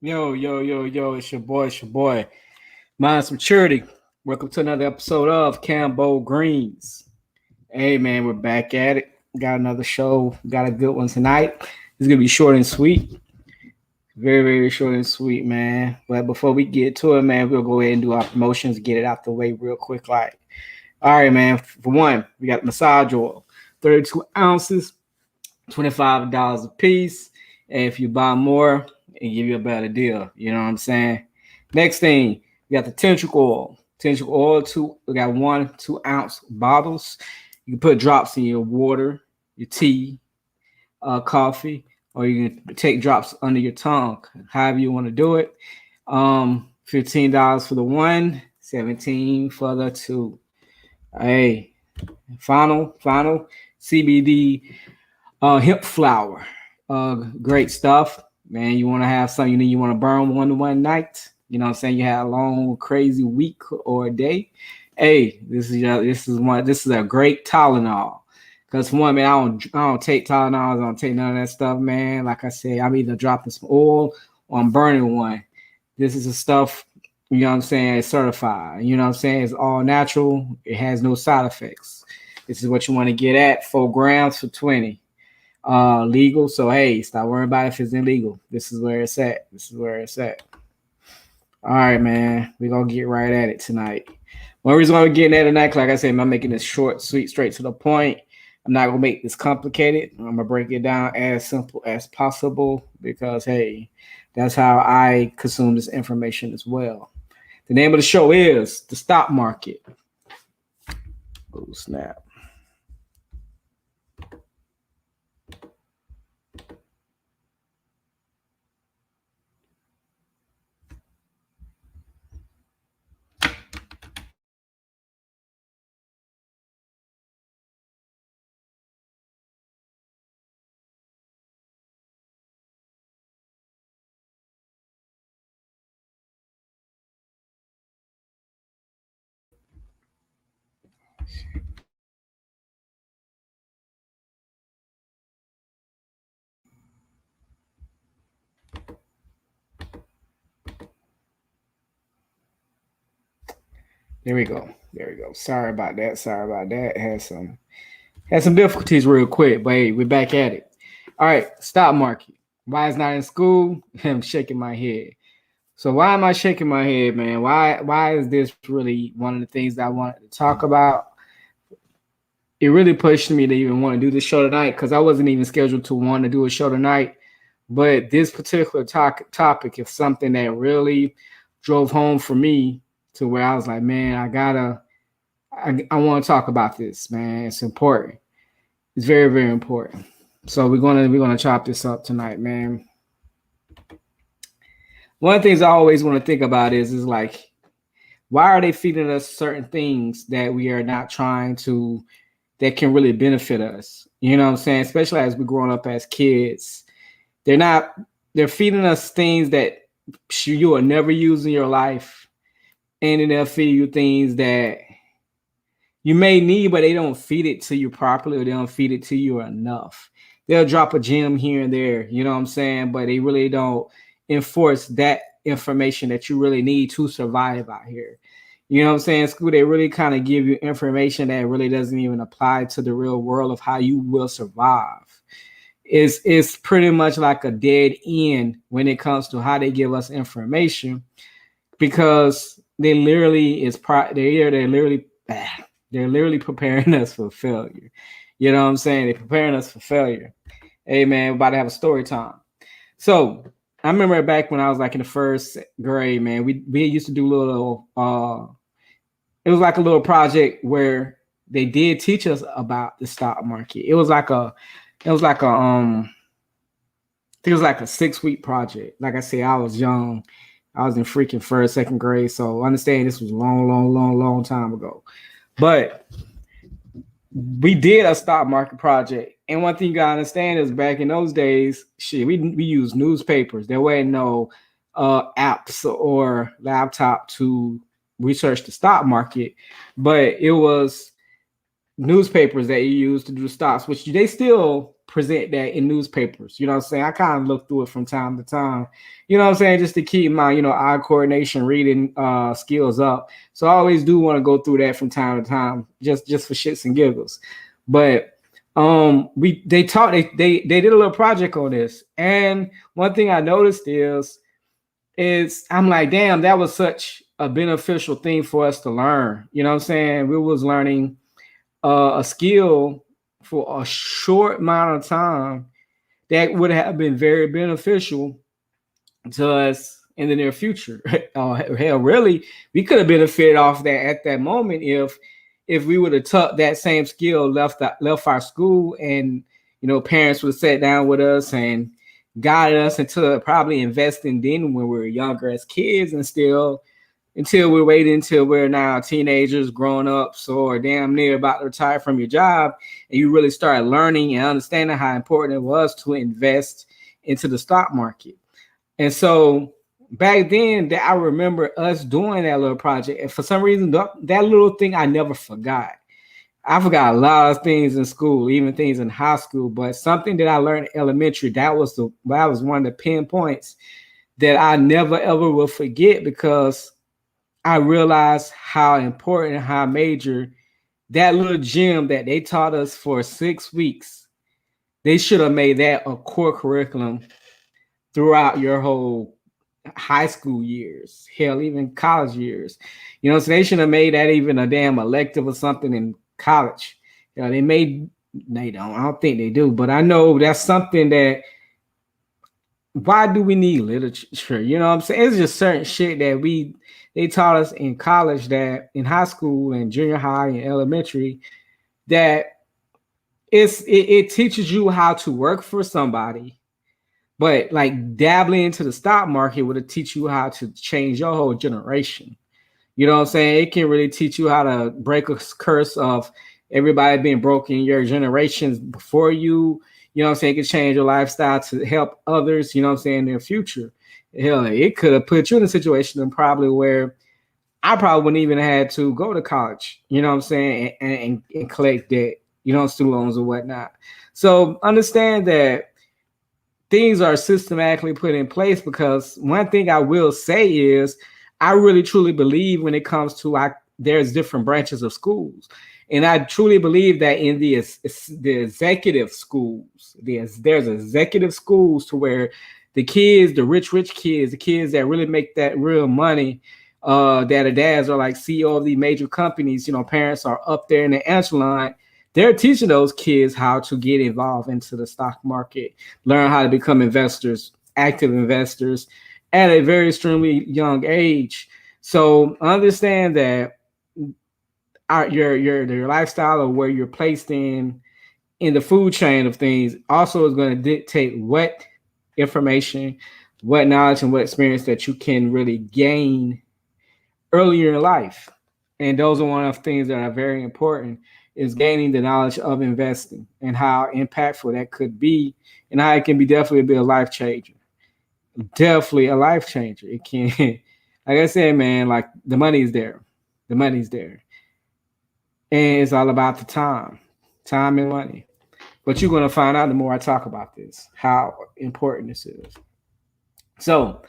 Yo, it's your boy. Mine's Maturity. Welcome to another episode of CanBo Greens. Hey man, we're back at it. Got another show. Got a good one tonight. It's gonna be short and sweet. Very short and sweet, man. But before we get to it, man, we'll go ahead and do our promotions, get it out the way real quick. All right, man. For one, we got massage oil, 32 ounces, $25 a piece. And if you buy more, it give you a better deal. You know what I'm saying? Next thing, we got the tension oil. Tension oil, we got 1 2 ounce bottles. You can put drops in your water, your tea, coffee, or you can take drops under your tongue, however you want to do it. $15 for the one, 17 for the two. Hey, final CBD hemp flour. Great stuff, man. You want to have something you want to burn one night. You know what I'm saying? You had a long, crazy week or a day. Hey, this is a great Tylenol. Cause one, man, I don't take Tylenols. I don't take none of that stuff, man. Like I said, I'm either dropping some oil or I'm burning one. This is the stuff. You know what I'm saying? It's certified. You know what I'm saying? It's all natural. It has no side effects. This is what you want to get at. 4 grams for 20. Legal. So hey, stop worrying about if it's illegal. This is where it's at. All right, man. We're gonna get right at it tonight. One reason why we're getting at it tonight, like I said, I'm making this short, sweet, straight to the point. I'm not gonna make this complicated. I'm gonna break it down as simple as possible because hey, that's how I consume this information as well. The name of the show is The Stock Market. Oh snap. There we go. Sorry about that. Had some difficulties real quick, but hey, we're back at it. All right, stock market. Why it's not in school? I'm shaking my head. So why am I shaking my head, man? Why is this really one of the things that I wanted to talk about? It really pushed me to even want to do this show tonight because I wasn't even scheduled to want to do a show tonight. But this particular topic is something that really drove home for me to where I was like, man, I want to talk about this, man. It's important. It's very important. So we're gonna chop this up tonight, man. One of the things I always want to think about is like, why are they feeding us certain things that we are not trying to that can really benefit us? You know what I'm saying? Especially as we're growing up as kids. They're feeding us things that you will never use in your life. And then they'll feed you things that you may need, but they don't feed it to you properly or they don't feed it to you enough. They'll drop a gem here and there, you know what I'm saying? But they really don't enforce that information that you really need to survive out here. You know what I'm saying? School, they really kind of give you information that really doesn't even apply to the real world of how you will survive. It's pretty much like a dead end when it comes to how they give us information because they're literally preparing us for failure. You know what I'm saying? They're preparing us for failure. Hey man, we're about to have a story time. So I remember back when I was like in the first grade, man, we used to do little it was like a little project where they did teach us about the stock market. It was like I think it was like a 6-week project. Like I said, I was young. I was in freaking first, second grade. So understand this was a long time ago. But we did a stock market project. And one thing you gotta understand is back in those days, shit, we used newspapers. There were no apps or laptop to research the stock market, but it was newspapers that you use to do stocks, which they still present that in newspapers. You know what I'm saying? I kind of look through it from time to time. You know what I'm saying? Just to keep my, eye coordination, reading skills up. So I always do want to go through that from time to time, just for shits and giggles. But they did a little project on this. And one thing I noticed is I'm like, damn, that was such a beneficial thing for us to learn. You know what I'm saying? We was learning a skill for a short amount of time that would have been very beneficial to us in the near future. Hell, really, we could have benefited off that at that moment if we would have took that same skill, left our school, and parents would have sat down with us and guided us into probably investing then when we were younger as kids, and still until we waited until we're now teenagers, grown ups, or damn near about to retire from your job, and you really started learning and understanding how important it was to invest into the stock market. And so back then, that I remember us doing that little project, and for some reason, that little thing I never forgot. I forgot a lot of things in school, even things in high school, but something that I learned in elementary, that was one of the pinpoints that I never ever will forget, because I realized how important and how major that little gym that they taught us for 6 weeks. They should have made that a core curriculum throughout your whole high school years, hell, even college years. So they should have made that even a damn elective or something in college. They don't. I don't think they do, but I know that's something that. Why do we need literature? You know what I'm saying? It's just certain shit that they taught us in college, that in high school and junior high and elementary, that it teaches you how to work for somebody. But like dabbling into the stock market would teach you how to change your whole generation. You know what I'm saying? It can really teach you how to break a curse of everybody being broken in your generations before you. You know what I'm saying? It can change your lifestyle to help others, you know what I'm saying, in their future. Hell, it could have put you in a situation probably where I probably wouldn't even have to go to college, you know what I'm saying, and collect debt, student loans or whatnot. So understand that things are systematically put in place, because one thing I will say is I really truly believe when it comes to there's different branches of schools. And I truly believe that in the executive schools, there's executive schools to where the kids, the rich kids, the kids that really make that real money, that their dads are like CEO of these major companies, parents are up there in the echelon. They're teaching those kids how to get involved into the stock market, learn how to become investors, active investors at a very extremely young age. So understand that your lifestyle or where you're placed in the food chain of things also is going to dictate what information, what knowledge, and what experience that you can really gain earlier in life. And those are one of the things that are very important, is gaining the knowledge of investing and how impactful that could be, and how it can definitely be a life changer. Definitely a life changer. It can, like I said, man, like the money's there. The money's there. And it's all about the time and money. But you're going to find out the more I talk about this, how important this is. So,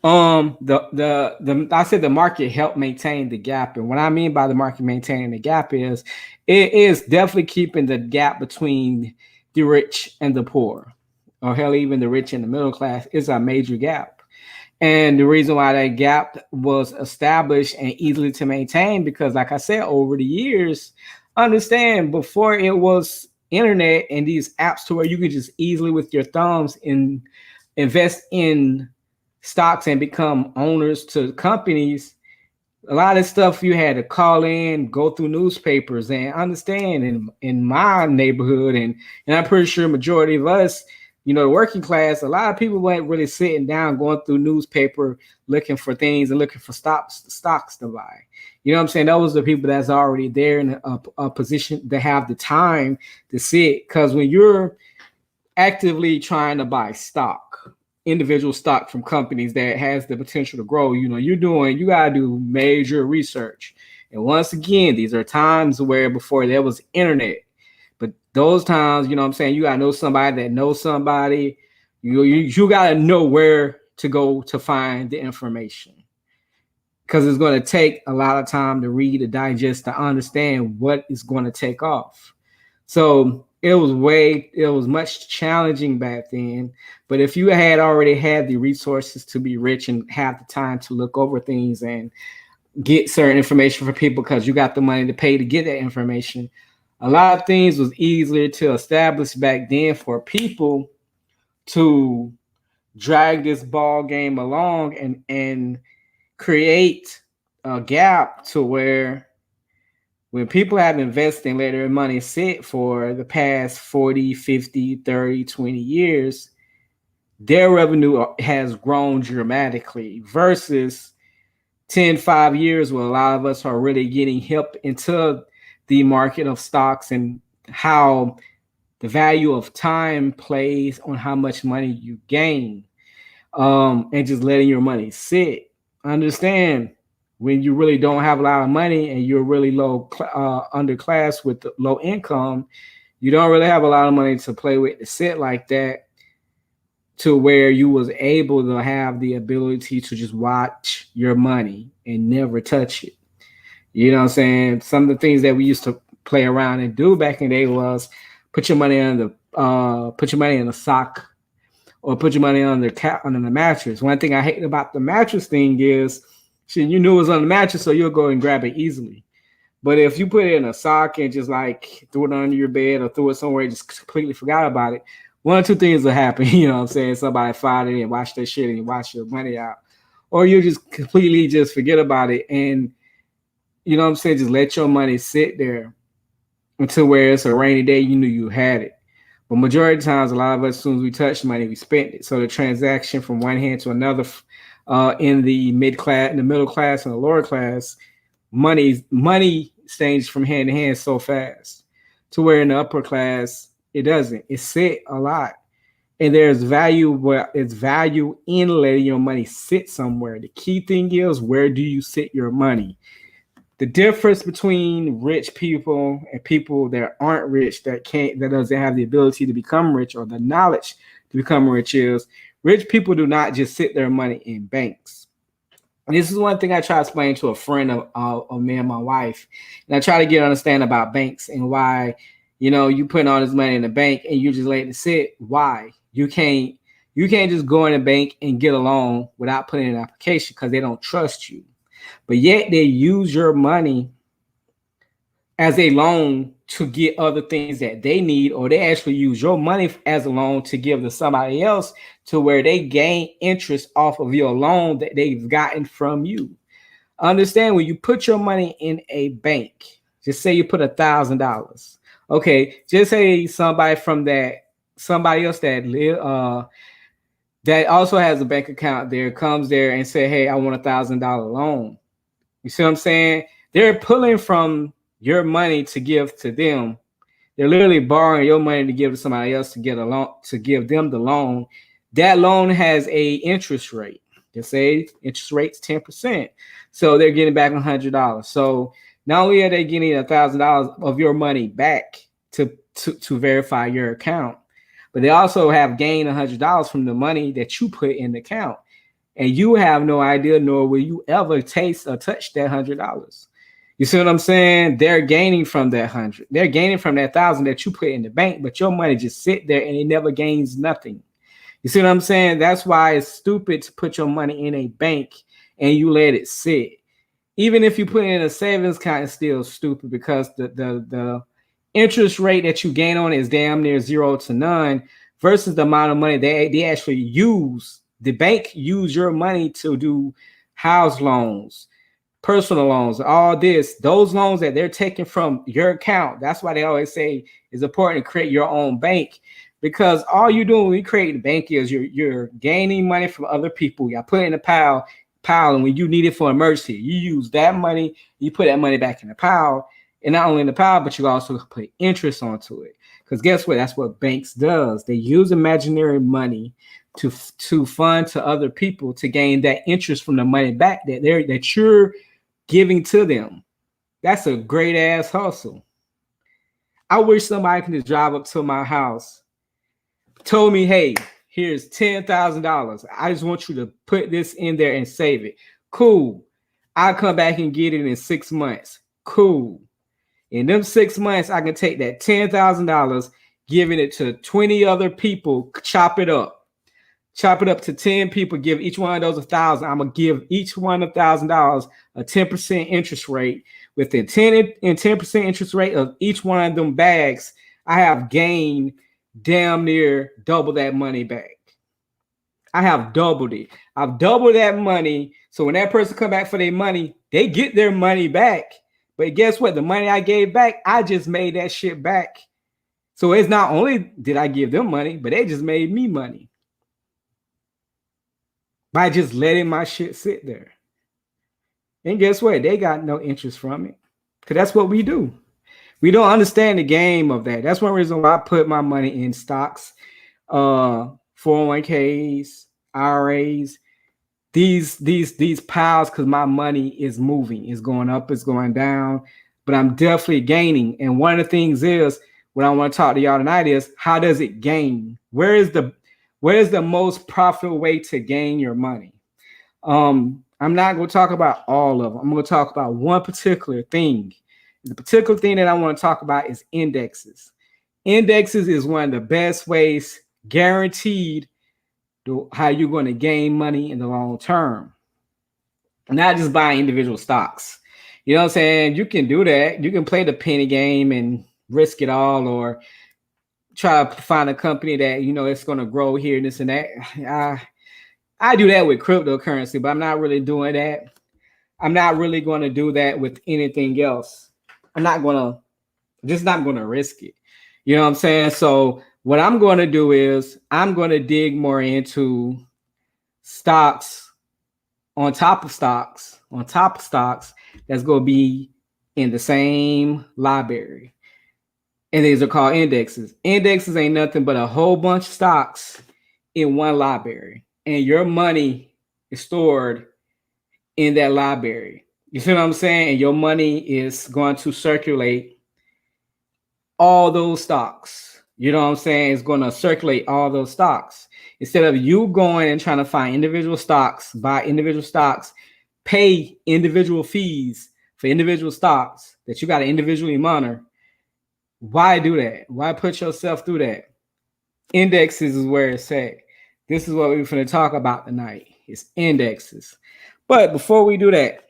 I said the market helped maintain the gap, and what I mean by the market maintaining the gap is it is definitely keeping the gap between the rich and the poor, or hell, even the rich and the middle class is a major gap. And the reason why that gap was established and easily to maintain, because like I said, over the years, understand, before it was internet and these apps to where you could just easily with your thumbs invest in stocks and become owners to companies, a lot of stuff you had to call in, go through newspapers, and understand in my neighborhood, and I'm pretty sure majority of us, the working class, a lot of people weren't really sitting down going through newspaper looking for things and looking for stocks to buy. You know what I'm saying? Those are the people that's already there in a position to have the time to sit. Because when you're actively trying to buy stock, individual stock from companies that has the potential to grow, you gotta do major research. And once again, these are times where before there was internet. But those times, you know what I'm saying, you gotta know somebody that knows somebody. You gotta know where to go to find the information. Because it's going to take a lot of time to read, to digest, to understand what is going to take off. So it was much challenging back then. But if you had already had the resources to be rich and have the time to look over things and get certain information from people because you got the money to pay to get that information, a lot of things was easier to establish back then for people to drag this ball game along and create a gap to where when people have invested and let their money sit for the past 40, 50, 30, 20 years, their revenue has grown dramatically versus 10, 5 years where a lot of us are really getting hip into the market of stocks and how the value of time plays on how much money you gain, and just letting your money sit. Understand, when you really don't have a lot of money and you're really low underclass with low income, you don't really have a lot of money to play with to sit like that, to where you was able to have the ability to just watch your money and never touch it. You know what I'm saying? Some of the things that we used to play around and do back in the day was put your money on put your money in a sock or put your money on under the mattress. One thing I hate about the mattress thing is, shit, you knew it was on the mattress, so you'll go and grab it easily. But if you put it in a sock and just like threw it under your bed or threw it somewhere and just completely forgot about it, one or two things will happen. You know what I'm saying? Somebody find it and watch that shit and watch your money out. Or you just completely just forget about it and, you know what I'm saying, just let your money sit there until where it's a rainy day, you knew you had it. But majority of times, a lot of us, as soon as we touch money, we spend it. So the transaction from one hand to another, in the mid-class, in the middle class, and the lower class, money changes from hand to hand so fast, to where in the upper class it doesn't. It sit a lot, and there's value where it's value in letting your money sit somewhere. The key thing is, where do you sit your money? The difference between rich people and people that aren't rich, that doesn't have the ability to become rich or the knowledge to become rich, is rich people do not just sit their money in banks. And this is one thing I try to explain to a friend of me and my wife. And I try to get understand about banks and why, you put all this money in the bank and you just let it sit. Why? You can't just go in a bank and get a loan without putting in an application because they don't trust you. But yet they use your money as a loan to get other things that they need, or they actually use your money as a loan to give to somebody else, to where they gain interest off of your loan that they've gotten from you. Understand, when you put your money in a bank, just say you put $1,000. Okay, just say somebody else that also has a bank account there comes there and say, hey, I want $1,000 loan. You see what I'm saying? They're pulling from your money to give to them. They're literally borrowing your money to give to somebody else to get a loan, to give them the loan. That loan has a interest rate. They say interest rate's 10%. So they're getting back $100. So not only are they getting $1,000 of your money back to verify your account, but they also have gained $100 from the money that you put in the account. And you have no idea, nor will you ever taste or touch that $100. You see what I'm saying? They're gaining from that 100. They're gaining from that 1,000 that you put in the bank, but your money just sit there and it never gains nothing. You see what I'm saying? That's why it's stupid to put your money in a bank and you let it sit. Even if you put it in a savings account, it's still stupid, because the interest rate that you gain on it is damn near 0 to none versus the amount of money they actually use. The bank use your money to do house loans, personal loans, all this. Those loans that they're taking from your account. That's why they always say it's important to create your own bank, because all you're doing when you create the bank is you're gaining money from other people. You put it in a pile, and when you need it for emergency, you use that money, you put that money back in the pile, and not only in the pile, but you also put interest onto it. Because guess what? That's what banks does. They use imaginary money to fund to other people to gain that interest from the money back that you're giving to them. That's a great ass hustle. I wish somebody can just drive up to my house, told me, hey, here's $10,000. I just want you to put this in there and save it. Cool. I'll come back and get it in 6 months. Cool. In them 6 months, I can take that $10,000, giving it to 20 other people, chop it up to 10 people, give each one of those 1,000. I'm gonna give each one $1,000 a 10% interest rate. Within 10% interest rate of each one of them bags, I have gained damn near double that money back. I have doubled it. I've doubled that money. So when that person come back for their money, they get their money back. But guess what? The money I gave back, I just made that shit back. So it's not only did I give them money, but they just made me money by just letting my shit sit there. And guess what? They got no interest from it. Because that's what we do. We don't understand the game of that. That's one reason why I put my money in stocks, 401ks, IRAs, these piles, because my money is moving. It's going up, it's going down, but I'm definitely gaining. And one of the things is, what I want to talk to y'all tonight is, how does it gain? Where is the most profitable way to gain your money? I'm not going to talk about all of them. I'm going to talk about one particular thing. The particular thing that I want to talk about is indexes. Indexes is one of the best ways, guaranteed, how you're going to gain money in the long term. Not just buying individual stocks. You know what I'm saying? You can do that. You can play the penny game and risk it all, or try to find a company that, you know, it's going to grow here and this and that. I do that with cryptocurrency, but I'm not really doing that. I'm not really going to do that with anything else. I'm not going to risk it. You know what I'm saying? So what I'm going to do is, I'm going to dig more into stocks on top of stocks that's going to be in the same library. And these are called indexes. Indexes ain't nothing but a whole bunch of stocks in one library. And your money is stored in that library. You see what I'm saying? And your money is going to circulate all those stocks. You know what I'm saying? It's going to circulate all those stocks. Instead of you going and trying to find individual stocks, buy individual stocks, pay individual fees for individual stocks that you got to individually monitor. Why do that? Why put yourself through that? Indexes is where it's at. This is what we're going to talk about tonight. It's indexes. But before we do that,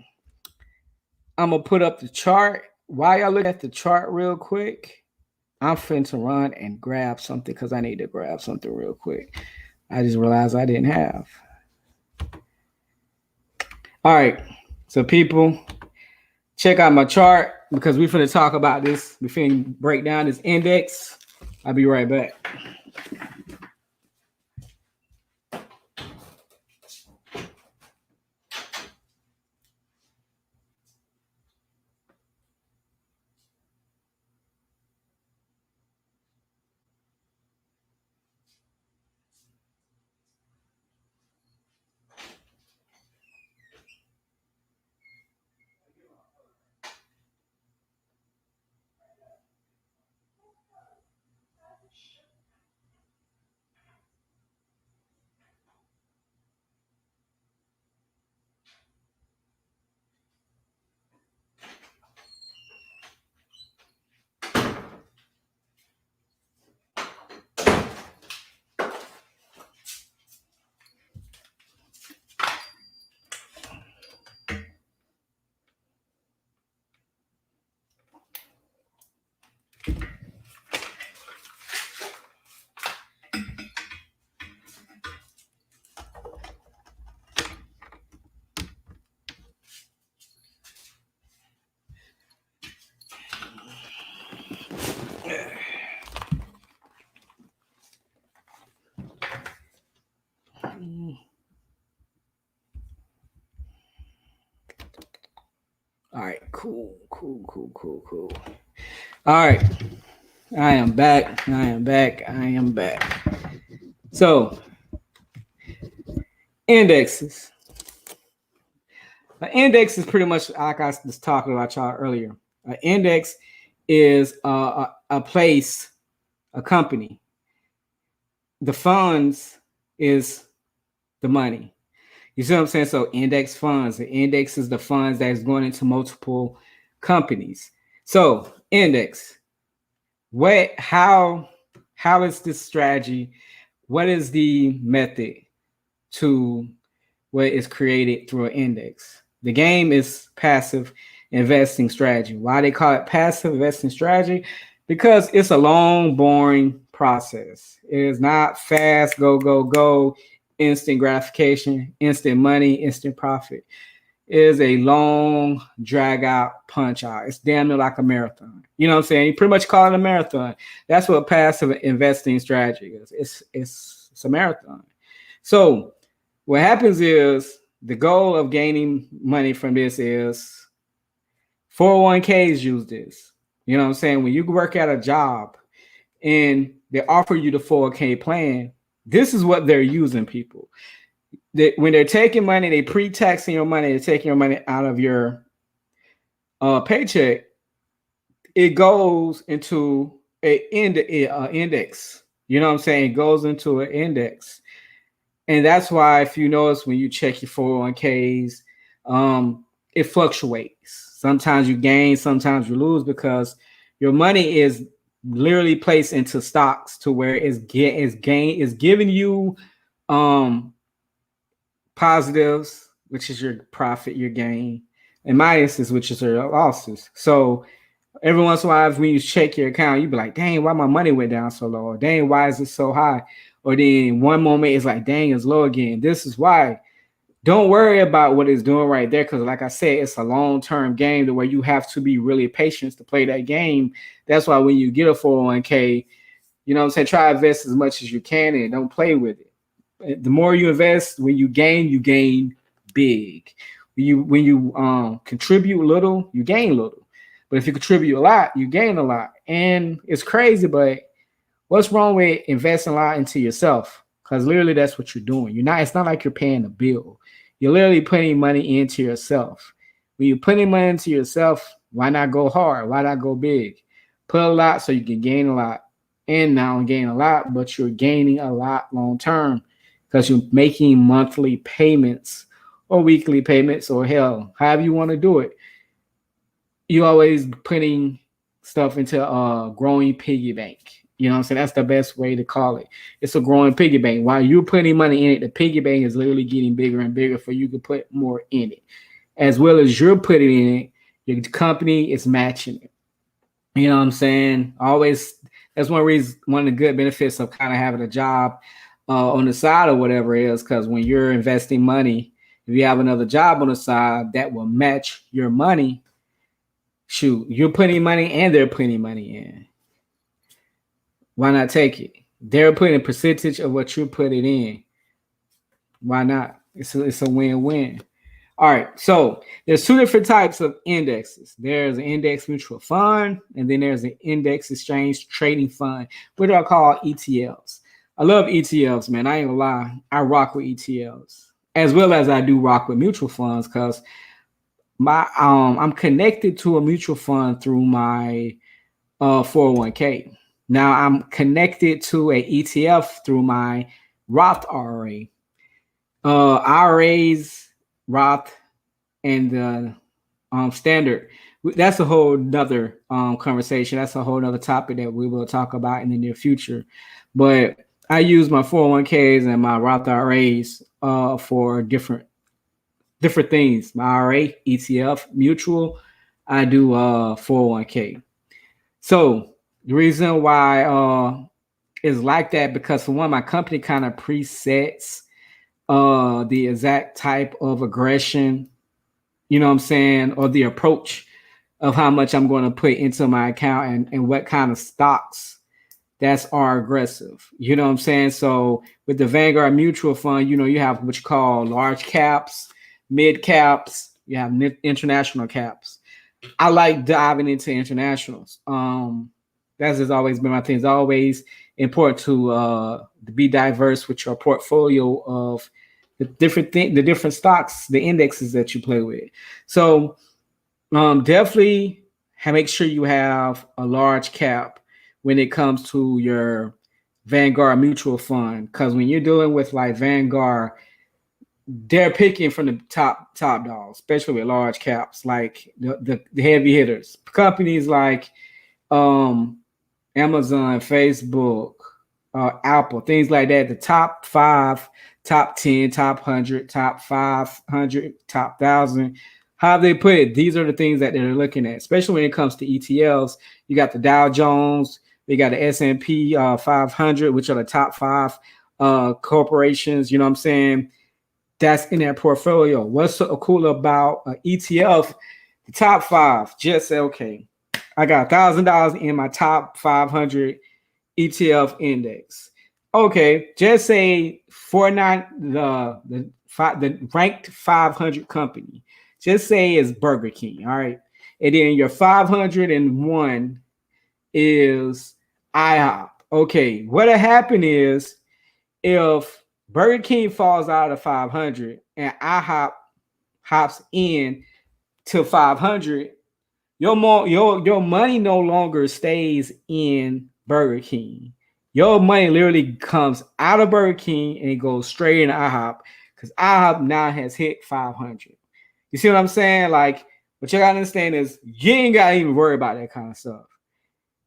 I'm going to put up the chart. While y'all look at the chart real quick, I'm finna run and grab something, because I need to grab something real quick. I just realized I didn't have. All right. So people, check out my chart, because we're finna talk about this. We're finna break down this index. I'll be right back. All right, cool. All right, I am back. So, indexes. An index is pretty much like I was talking about y'all earlier. An index is a place, a company. The funds is the money. You see what I'm saying? So index funds. The index is the funds that is going into multiple companies. So index. What? How is this strategy? What is the method to what is created through an index? The game is passive investing strategy. Why they call it passive investing strategy? Because it's a long, boring process. It is not fast, go, go, go, instant gratification, instant money, instant profit. It is a long, drag out, punch out. It's damn near like a marathon. You know what I'm saying? You pretty much call it a marathon. That's what passive investing strategy is. It's a marathon. So what happens is the goal of gaining money from this is 401ks use this. You know what I'm saying? When you work at a job and they offer you the 401k plan, this is what they're using, people. When they're taking money, they pre-taxing your money, they're taking your money out of your paycheck. It goes into an index. You know what I'm saying? It goes into an index. And that's why, if you notice, when you check your 401ks, it fluctuates. Sometimes you gain, sometimes you lose, because your money is literally placed into stocks to where it's giving you positives, which is your profit, your gain, and minuses, which is your losses. So every once in a while, when you check your account, you be like, dang, why my money went down so low? Or, dang, why is it so high? Or then one moment it's like, dang, it's low again. This is why. Don't worry about what it's doing right there, because like I said, it's a long-term game to where you have to be really patient to play that game. That's why when you get a 401k, you know what I'm saying, try to invest as much as you can and don't play with it. The more you invest, when you gain big. When you contribute little, you gain little. But if you contribute a lot, you gain a lot. And it's crazy, but what's wrong with investing a lot into yourself? Because literally that's what you're doing. It's not like you're paying a bill. You're literally putting money into yourself. When you're putting money into yourself, why not go hard? Why not go big? Put a lot so you can gain a lot. And now gain a lot, but you're gaining a lot long term because you're making monthly payments or weekly payments, or hell, however you want to do it. You always putting stuff into a growing piggy bank. You know what I'm saying? That's the best way to call it. It's a growing piggy bank. While you're putting money in it, the piggy bank is literally getting bigger and bigger for you to put more in it. As well as you're putting in it, your company is matching it. You know what I'm saying? Always, that's one reason, one of the good benefits of kind of having a job on the side or whatever it is, because when you're investing money, if you have another job on the side that will match your money, shoot, you're putting money and they're putting money in. Why not take it? They're putting a percentage of what you're putting in. Why not? It's a win-win. All right, so there's two different types of indexes. There's an index mutual fund, and then there's an index exchange trading fund, which are called ETLs. I love ETLs, man. I ain't gonna lie. I rock with ETLs, as well as I do rock with mutual funds, because I'm connected to a mutual fund through my 401k. Now I'm connected to a ETF through my Roth IRA. IRAs, Roth, and the standard. That's a whole nother conversation. That's a whole nother topic that we will talk about in the near future. But I use my 401ks and my Roth IRAs for different things. My IRA, ETF, mutual. I do 401k. So the reason why is like that, because for one, my company kind of presets the exact type of aggression, you know what I'm saying, or the approach of how much I'm going to put into my account and what kind of stocks are aggressive. You know what I'm saying? So with the Vanguard Mutual Fund, you have what you call large caps, mid caps, you have international caps. I like diving into internationals. That's just always been my thing. It's always important to be diverse with your portfolio of the different stocks, the indexes that you play with. So definitely make sure you have a large cap when it comes to your Vanguard mutual fund. Because when you're dealing with like Vanguard, they're picking from the top dogs, especially with large caps, like the heavy hitters. Companies like um, Amazon, Facebook, Apple, things like that. The top five, top 10, top 100, top 500, top 1,000. How they put it, these are the things that they're looking at, especially when it comes to ETLs. You got the Dow Jones, you got the S&P 500, which are the top five corporations. You know what I'm saying? That's in their portfolio. What's so cool about ETF? The top five just say, okay, I got $1,000 in my top 500 ETF index. Okay, just say the ranked 500 company. Just say it's Burger King. All right, and then your 501 is IHOP. Okay, what'll happen is if Burger King falls out of 500 and IHOP hops in to 500, your money no longer stays in Burger King. Your money literally comes out of Burger King and it goes straight into IHOP because IHOP now has hit 500. You see what I'm saying? Like, what you gotta understand is you ain't gotta even worry about that kind of stuff.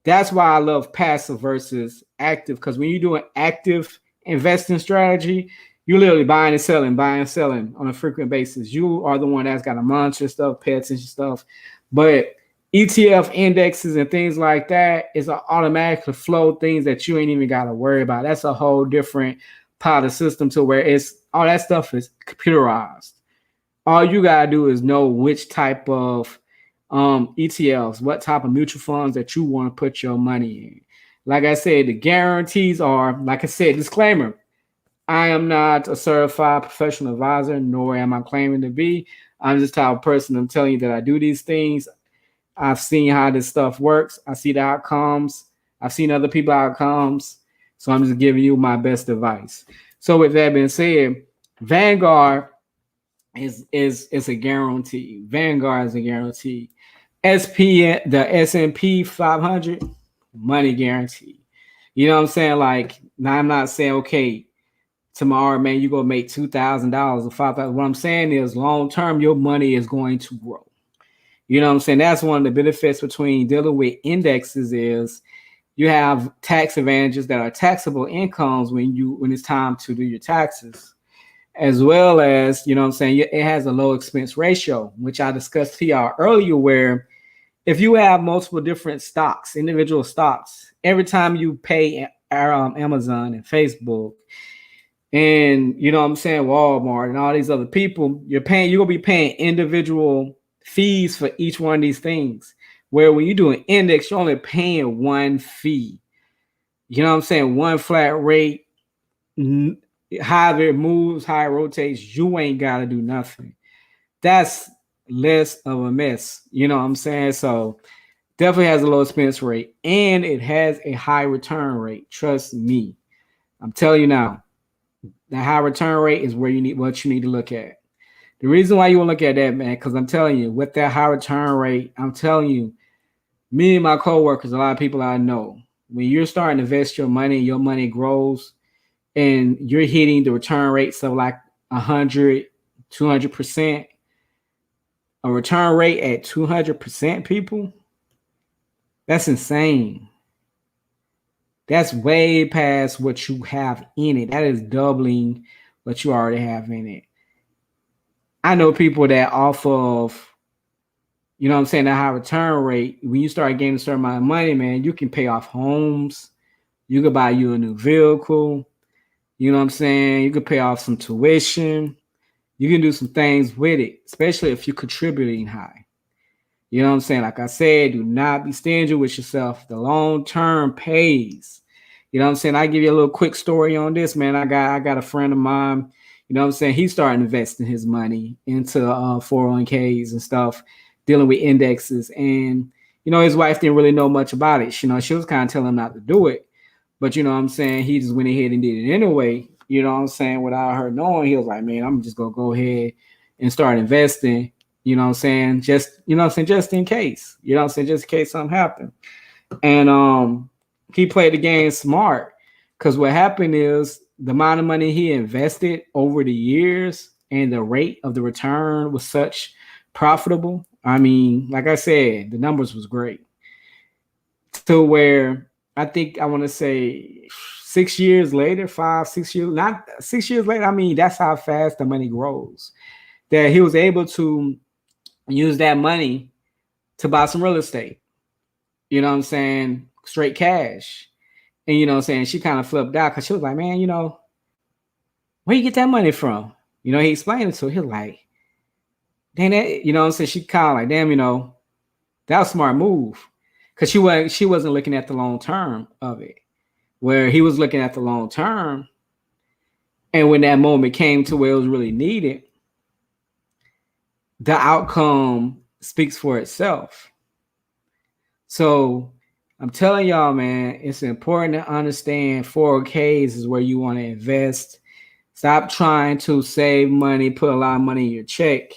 That's why I love passive versus active, because when you're doing active investing strategy, you're literally buying and selling on a frequent basis. You are the one that's got to monitor stuff, pay attention stuff. But ETF indexes and things like that is an automatically flow things that you ain't even got to worry about. That's a whole different part of the system to where it's all that stuff is computerized. All you got to do is know which type of ETLs, what type of mutual funds that you want to put your money in. Like I said, the guarantees are, like I said, disclaimer, I am not a certified professional advisor, nor am I claiming to be. I'm just the type of person I'm telling you that I do these things. I've seen how this stuff works. I see the outcomes. I've seen other people outcomes. So I'm just giving you my best advice. So with that being said, Vanguard is a guarantee. Vanguard is a guarantee. The S&P 500, money guarantee. You know what I'm saying? Like, now I'm not saying, okay, tomorrow, man, you're going to make $2,000 or $5,000. What I'm saying is long term, your money is going to grow. You know what I'm saying? That's one of the benefits between dealing with indexes is you have tax advantages that are taxable incomes when it's time to do your taxes, as well as, you know what I'm saying, it has a low expense ratio, which I discussed to y'all earlier, where if you have multiple different stocks, individual stocks, every time you pay Amazon and Facebook and, you know what I'm saying, Walmart and all these other people, you're going to be paying individual fees for each one of these things. Where when you do an index, you're only paying one fee. You know what I'm saying? One flat rate. How it moves, how it rotates, you ain't got to do nothing. That's less of a mess. You know what I'm saying? So definitely has a low expense rate and it has a high return rate. Trust me. I'm telling you now, the high return rate is where what you need to look at. The reason why you want to look at that, man, because I'm telling you, with that high return rate, I'm telling you, me and my coworkers, a lot of people I know, when you're starting to invest your money grows, and you're hitting the return rates of like 100, 200%, a return rate at 200%, people, that's insane. That's way past what you have in it. That is doubling what you already have in it. I know people that off of, you know what I'm saying, that high return rate, when you start getting a certain amount of money, man, you can pay off homes. You could buy you a new vehicle. You know what I'm saying? You could pay off some tuition. You can do some things with it, especially if you're contributing high. You know what I'm saying? Like I said, do not be stingy with yourself. The long term pays. You know what I'm saying? I give you a little quick story on this, man. I got a friend of mine. You know what I'm saying? He started investing his money into 401ks and stuff, dealing with indexes. And, you know, his wife didn't really know much about it. You know, she was kind of telling him not to do it. But, you know what I'm saying, he just went ahead and did it anyway. you know what I'm saying, without her knowing. He was like, man, I'm just gonna go ahead and start investing, you know what I'm saying, just, you know what I'm saying, just in case, you know what I'm saying, just in case something happened. And he played the game smart, because what happened is the amount of money he invested over the years and the rate of the return was such profitable. I mean, like I said, the numbers was great, to where I think I want to say 6 years later, 5, 6 years, not 6 years later. I mean, that's how fast the money grows. That he was able to use that money to buy some real estate. You know what I'm saying? Straight cash. And you know what I'm saying? She kind of flipped out because she was like, man, you know, where you get that money from? You know, he explained it to her. He was like, damn that, you know what I'm saying? She kind of like, damn, you know, that was a smart move. Because she wasn't looking at the long term of it. Where he was looking at the long term. And when that moment came to where it was really needed, the outcome speaks for itself. So I'm telling y'all, man, it's important to understand 401ks is where you want to invest. Stop trying to save money, put a lot of money in your check.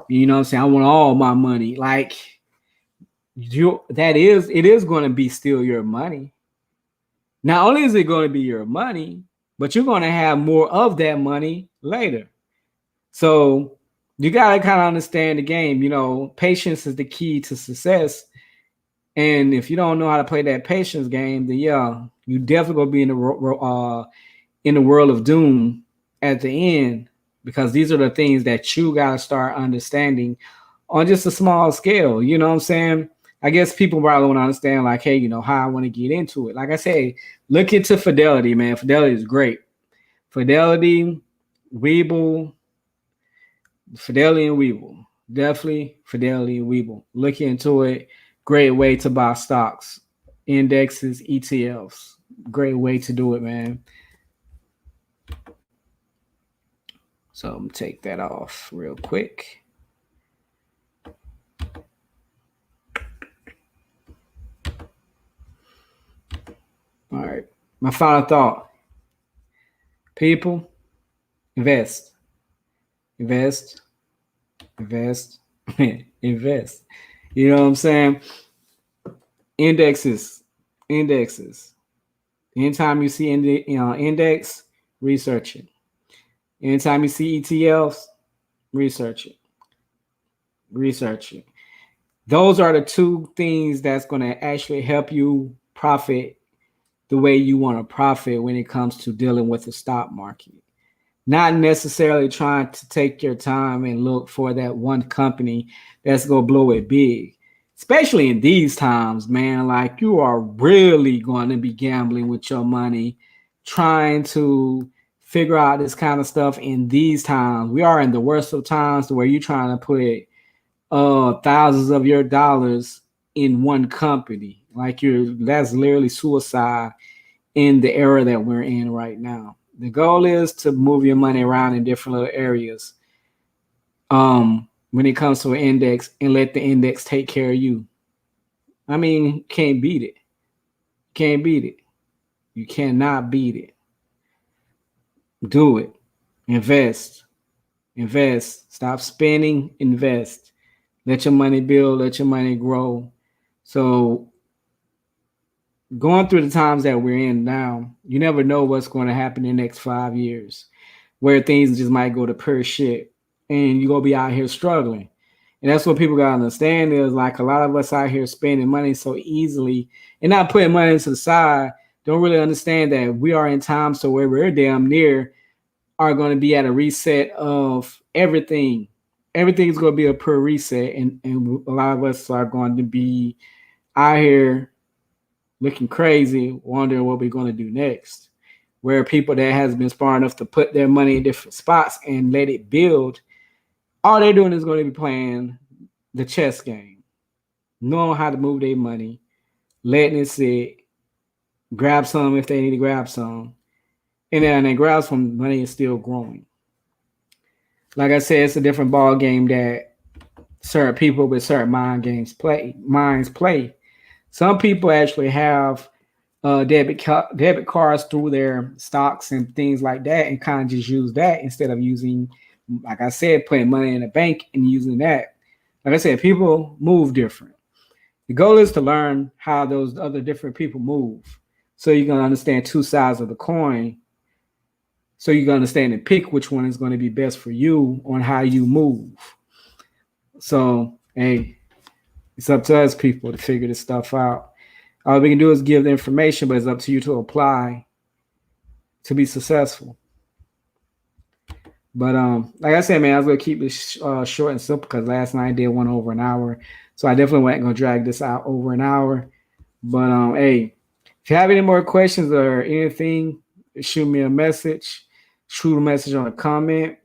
You know what I'm saying? I want all my money. Like, it is going to be still your money. Not only is it going to be your money, but you're going to have more of that money later. So you got to kind of understand the game. You know, patience is the key to success. And if you don't know how to play that patience game, then yeah, you definitely gonna be in the world of doom at the end, because these are the things that you gotta start understanding on just a small scale. You know what I'm saying? I guess people probably want to understand, like, hey, you know, how I want to get into it. Like I say, look into Fidelity, man. Fidelity is great. Fidelity, Weeble, Fidelity and Weeble. Definitely Fidelity and Weeble. Look into it. Great way to buy stocks, indexes, ETFs. Great way to do it, man. So I'm gonna take that off real quick. All right. My final thought. People, invest. Invest. Invest. Invest. You know what I'm saying? Indexes. Indexes. Anytime you see index, research it. Anytime you see ETFs, research it. Research it. Those are the two things that's going to actually help you profit the way you want to profit when it comes to dealing with the stock market. Not necessarily trying to take your time and look for that one company that's going to blow it big. Especially in these times, man, like, you are really going to be gambling with your money, trying to figure out this kind of stuff in these times. We are in the worst of times where you're trying to put thousands of your dollars in one company. Like, that's literally suicide in the era that we're in right now. The goal is to move your money around in different little areas. When it comes to an index, and let the index take care of you. I mean, can't beat it. Can't beat it. You cannot beat it. Do it. Invest. Invest. Stop spending. Invest. Let your money build. Let your money grow. So, going through the times that we're in now, you never know what's going to happen in the next 5 years, where things just might go to pure shit, and you're going to be out here struggling. And that's what people got to understand, is like, a lot of us out here spending money so easily and not putting money to the side, don't really understand that we are in times to where we're damn near are going to be at a reset of everything. Everything's going to be a pure reset. And a lot of us are going to be out here looking crazy, wondering what we're going to do next. Where people that has been smart enough to put their money in different spots and let it build, all they're doing is going to be playing the chess game, knowing how to move their money, letting it sit, grab some if they need to grab some, and then they grab some, money is still growing. Like I said, it's a different ball game that certain people with certain minds play. Some people actually have debit cards through their stocks and things like that, and kind of just use that instead of using, like I said, putting money in a bank and using that. Like I said, people move different. The goal is to learn how those other different people move, so you're gonna understand two sides of the coin. So you're gonna understand and pick which one is going to be best for you on how you move. So hey, it's up to us people to figure this stuff out. All we can do is give the information, but it's up to you to apply to be successful. But like I said, man, I was gonna keep this short and simple because last night I did one over an hour, so I definitely wasn't gonna drag this out over an hour. But hey, if you have any more questions or anything, shoot me a message. Shoot a message on a comment.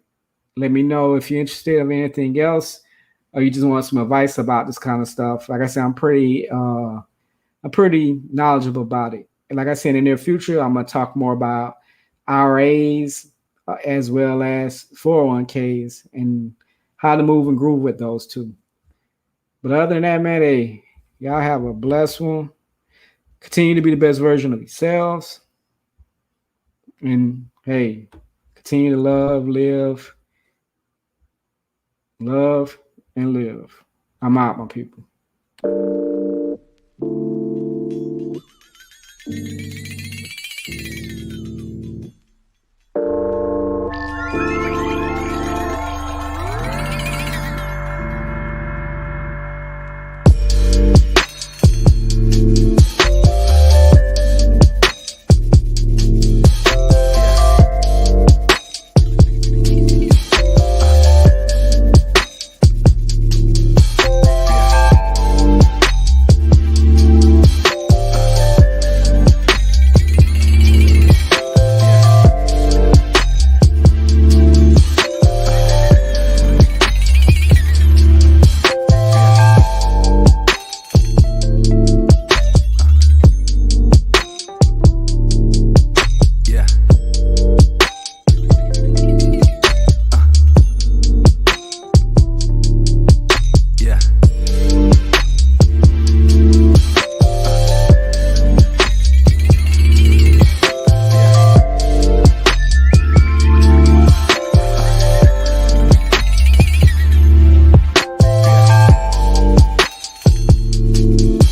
Let me know if you're interested in anything else, or you just want some advice about this kind of stuff. Like I said, I'm pretty knowledgeable about it. And like I said, in the near future, I'm gonna talk more about IRAs as well as 401ks and how to move and groove with those two. But other than that, man, hey, y'all have a blessed one. Continue to be the best version of yourselves. And hey, continue to love, and live. I'm out, my people.